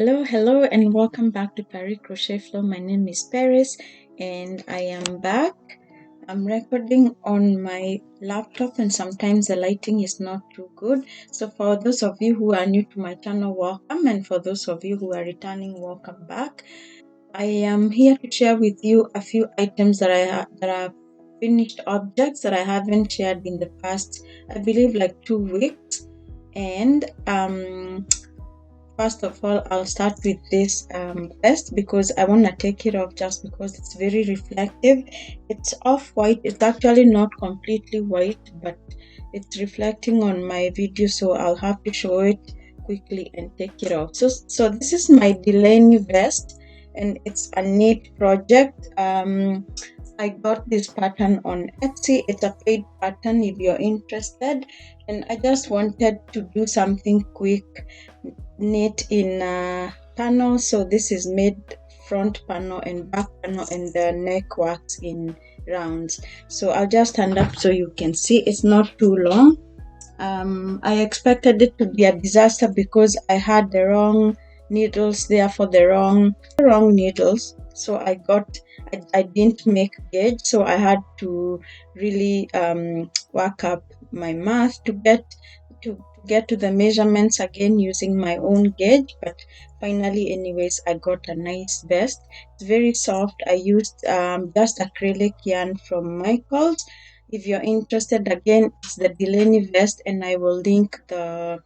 Hello, and welcome back to Paris Crochet Flow. My name is Paris, and I am back. I'm recording on my laptop, and sometimes the lighting is not too good. So, for those of you who are new to my channel, welcome, and for those of you who are returning, welcome back. I am here to share with you a few items that are finished objects that I haven't shared in the past, I believe, like 2 weeks, and first of all, I'll start with this vest because I want to take it off just because it's very reflective. It's off-white. It's actually not completely white, but it's reflecting on my video, so I'll have to show it quickly and take it off. So this is my Delanie vest, and it's a neat project. I got this pattern on Etsy. It's a paid pattern if you're interested, and I just wanted to do something quick, knit in panels. So this is made front panel and back panel, and the neck works in rounds. So I'll just stand up so you can see. It's not too long. I expected it to be a disaster because I had the wrong needles there for the wrong needles. So I didn't make gauge, so I had to really work up my math to get to the measurements again using my own gauge. But finally, anyways, I got a nice vest. It's very soft. I used just acrylic yarn from Michaels. If you're interested, again, it's the Delanie vest, and I will link the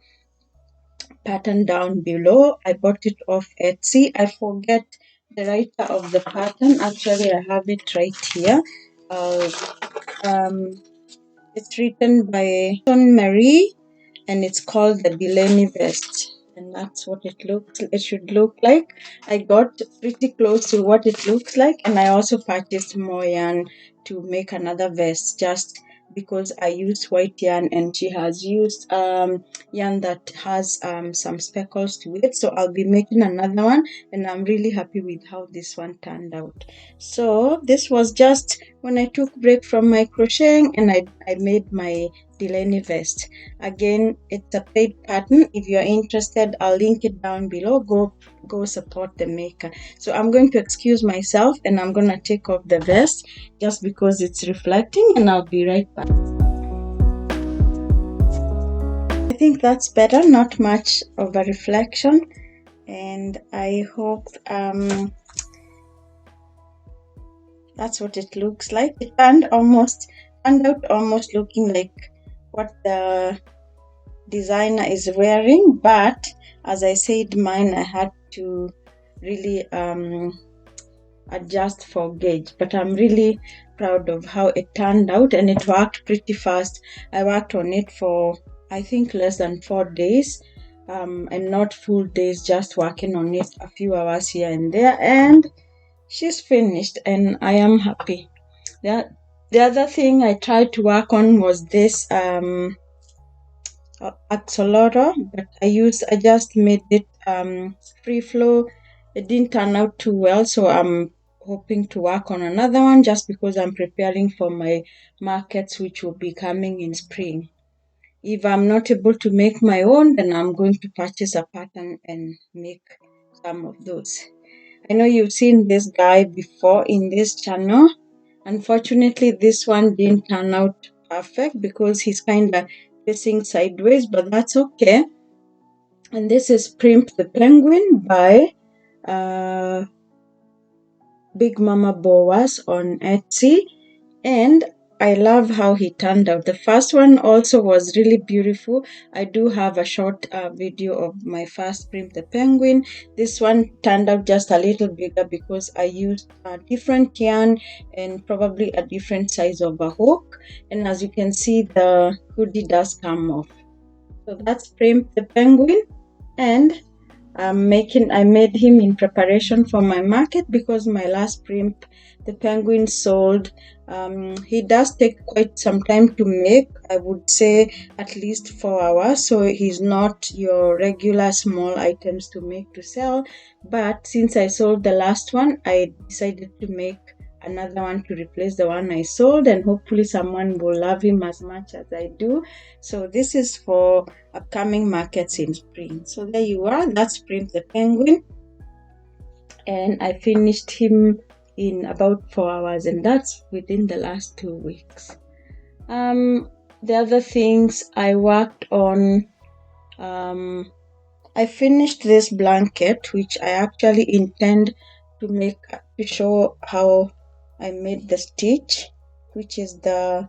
pattern down below. I bought it off Etsy. I forget the writer of the pattern. Actually, I have it right here. It's written by MadisonMarie, and it's called the Delanie Vest, and that's what it should look like. I got pretty close to what it looks like, and I also purchased more yarn to make another vest just because I used white yarn and she has used yarn that has some speckles to it. So I'll be making another one, and I'm really happy with how this one turned out. So this was just when I took break from my crocheting, and I made my Delanie vest. Again, it's a paid pattern. If you're interested, I'll link it down below. Go support the maker. So I'm going to excuse myself, and I'm going to take off the vest just because it's reflecting, and I'll be right back. I think that's better, not much of a reflection, and I hope that's what it looks like. It turned out almost looking like what the designer is wearing, but as I said, mine I had to really adjust for gauge. But I'm really proud of how it turned out, and it worked pretty fast. I worked on it for I think less than 4 days, and not full days, just working on it a few hours here and there, and she's finished, and I am happy. The other thing I tried to work on was this axolotl, but I just made it free flow. It didn't turn out too well, so I'm hoping to work on another one just because I'm preparing for my markets, which will be coming in spring. If I'm not able to make my own, then I'm going to purchase a pattern and make some of those. I know you've seen this guy before in this channel. Unfortunately, this one didn't turn out perfect because he's kind of facing sideways, but that's okay. And this is Primp the Penguin by Big Mama Boas on Etsy, and I love how he turned out. The first one also was really beautiful. I do have a short video of my first Primp the Penguin. This one turned out just a little bigger because I used a different yarn and probably a different size of a hook. And as you can see, the hoodie does come off. So that's Primp the Penguin, and I made him in preparation for my market because my last Primp the Penguin sold. He does take quite some time to make. I would say at least 4 hours, so he's not your regular small items to make to sell. But since I sold the last one, I decided to make another one to replace the one I sold, and hopefully someone will love him as much as I do. So this is for upcoming markets in spring. So there you are, that's Primp the Penguin, and I finished him in about 4 hours, and that's within the last 2 weeks. The other things I worked on, I finished this blanket, which I actually intend to show how I made the stitch, which is the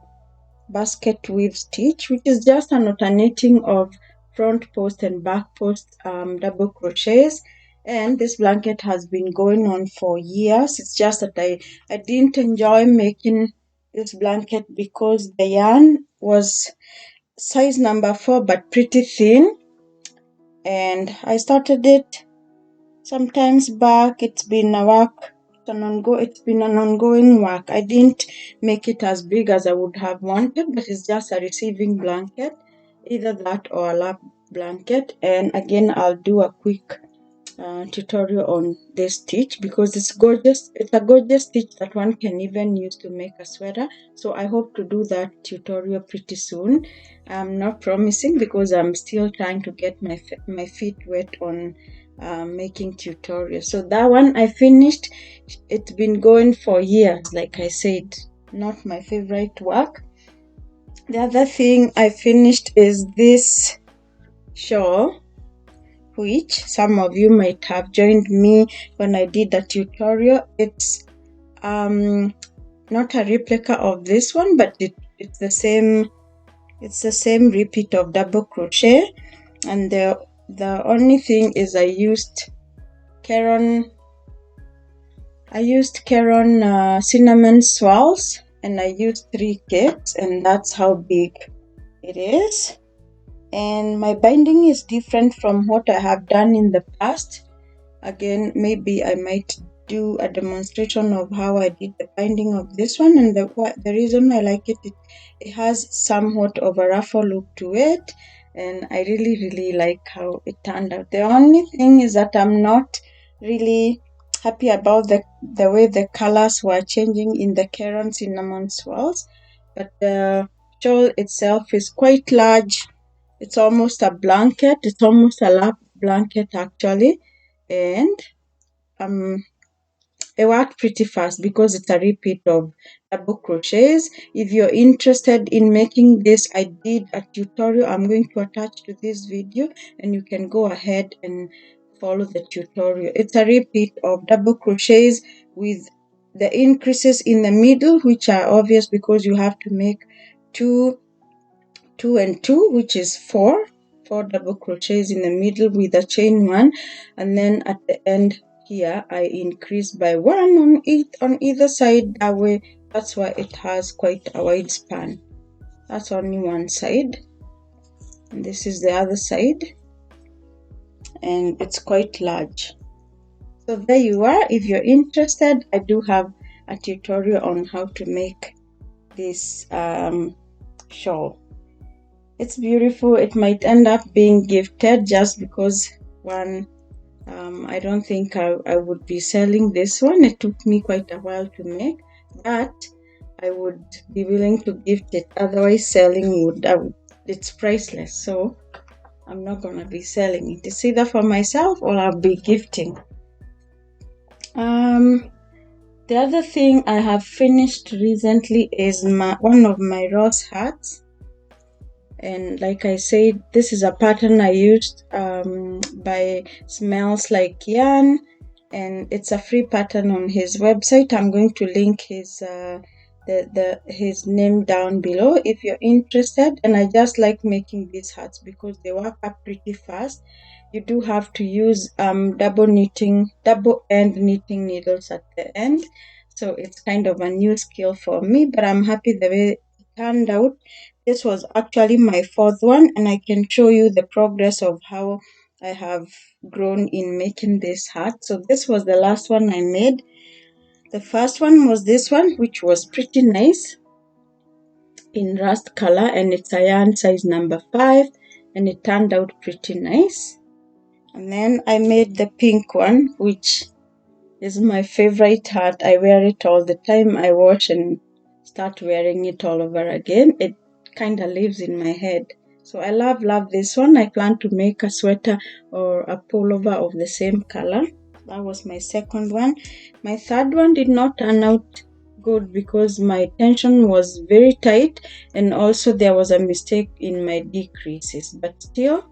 basket weave stitch, which is just an alternating of front post and back post double crochets. And this blanket has been going on for years. It's just that I didn't enjoy making this blanket because the yarn was size number 4 but pretty thin, and I started it sometimes back. It's been an ongoing work. I didn't make it as big as I would have wanted, but it's just a receiving blanket, either that or a lap blanket. And again, I'll do a quick tutorial on this stitch because it's gorgeous. It's a gorgeous stitch that one can even use to make a sweater. So I hope to do that tutorial pretty soon. I'm not promising because I'm still trying to get my feet wet on making tutorials. So that one I finished. It's been going for years, like I said, not my favorite work. The other thing I finished is this shawl, which some of you might have joined me when I did the tutorial. It's not a replica of this one, but it's the same repeat of double crochet, and the only thing is I used Caron Cinnamon Swirls, and I used 3 cakes, and that's how big it is. And my binding is different from what I have done in the past. Again, maybe I might do a demonstration of how I did the binding of this one, and the reason I like it has somewhat of a ruffle look to it, and I really like how it turned out. The only thing is that I'm not really happy about the way the colors were changing in the Caron Cinnamon Swirls, but the shawl itself is quite large. It's almost a blanket. It's almost a lap blanket actually, and it worked pretty fast because it's a repeat of double crochets. If you're interested in making this, I did a tutorial I'm going to attach to this video, and you can go ahead and follow the tutorial. It's a repeat of double crochets with the increases in the middle, which are obvious because you have to make 2 and 2, which is 4 double crochets in the middle with a chain 1, and then at the end here I increase by 1 on either side. That way, that's why it has quite a wide span. That's only one side, and this is the other side, and it's quite large. So there you are. If you're interested, I do have a tutorial on how to make this shawl. It's beautiful. It might end up being gifted just because I don't think I would be selling this one. It took me quite a while to make, but I would be willing to gift it. Otherwise, selling it's priceless. So I'm not gonna be selling it. It's either for myself or I'll be gifting. The other thing I have finished recently is one of my rose hats. And like I said, this is a pattern I used by Smells Like Yarn, and it's a free pattern on his website. I'm going to link his name down below if you're interested. And I just like making these hats because they work up pretty fast. You do have to use double end knitting needles at the end, so it's kind of a new skill for me, but I'm happy the way it turned out. This was actually my 4th one, and I can show you the progress of how I have grown in making this hat. So this was the last one I made. The first one was this one, which was pretty nice in rust color, and it's a yarn size number 5, and it turned out pretty nice. And then I made the pink one, which is my favorite hat. I wear it all the time. I wash and start wearing it all over again. It kind of lives in my head. So I love this one. I plan to make a sweater or a pullover of the same color. That was my second one. My third one did not turn out good because my tension was very tight, and also there was a mistake in my decreases, but still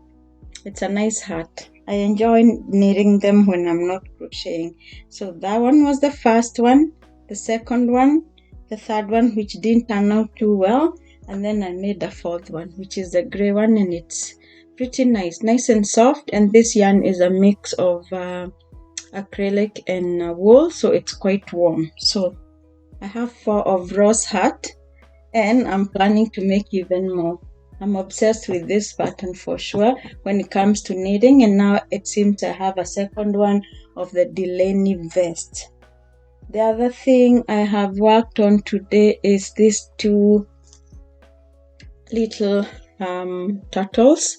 it's a nice hat. I enjoy knitting them when I'm not crocheting. So that one was the first one, the second one, the third one, which didn't turn out too well, and then I made the fourth one, which is the gray one, and it's pretty nice and soft. And this yarn is a mix of acrylic and wool, so it's quite warm. So I have 4 of rose hat, and I'm planning to make even more. I'm obsessed with this pattern for sure when it comes to knitting, and now it seems I have a second one of the Delanie Vest. The other thing I have worked on today is these 2 little turtles.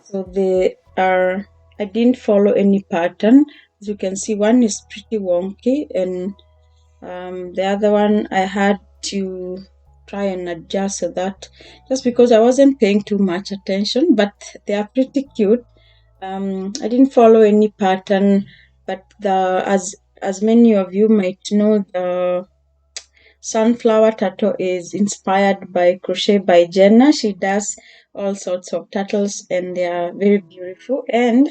So they are, I didn't follow any pattern. As you can see, one is pretty wonky, and the other one I had to try and adjust so that, just because I wasn't paying too much attention, but they are pretty cute. I didn't follow any pattern, but as many of you might know, the sunflower turtle is inspired by Crochet by Jenna. She does all sorts of turtles and they are very beautiful, and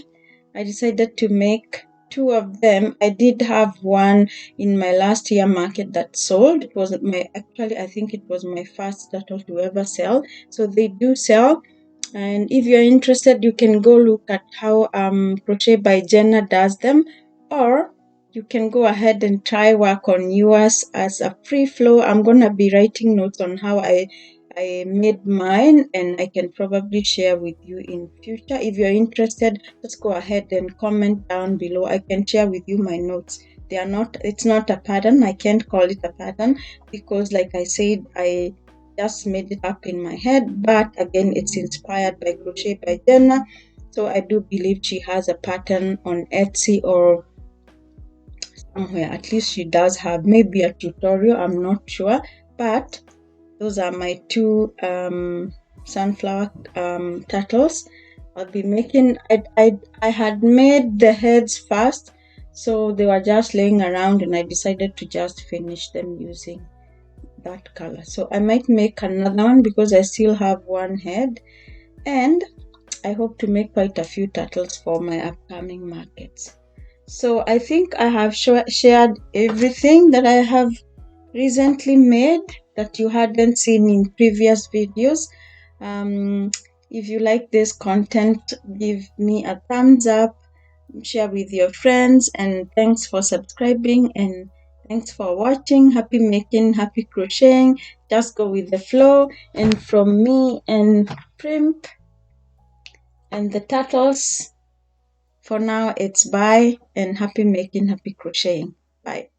I decided to make 2 of them. I did have one in my last year market that sold. It was actually, I think it was my first turtle to ever sell. So they do sell, and if you're interested, you can go look at how Crochet by Jenna does them, or you can go ahead and try work on yours as a free flow. I'm gonna be writing notes on how I made mine, and I can probably share with you in future. If you're interested, just go ahead and comment down below. I can share with you my notes. It's not a pattern. I can't call it a pattern because, like I said, I just made it up in my head, but again, it's inspired by Crochet by Jenna. So I do believe she has a pattern on Etsy or somewhere. At least she does have maybe a tutorial, I'm not sure, but those are my 2 sunflower turtles. I'll be making, I had made the heads first, so they were just laying around, and I decided to just finish them using that color. So I might make another one because I still have one head, and I hope to make quite a few turtles for my upcoming markets. So I think I have shared everything that I have recently made that you hadn't seen in previous videos. If you like this content, give me a thumbs up, share with your friends, and thanks for subscribing, and thanks for watching. Happy making, happy crocheting. Just go with the flow. And from me and Primp and the turtles, for now it's bye, and happy making, happy crocheting. Bye.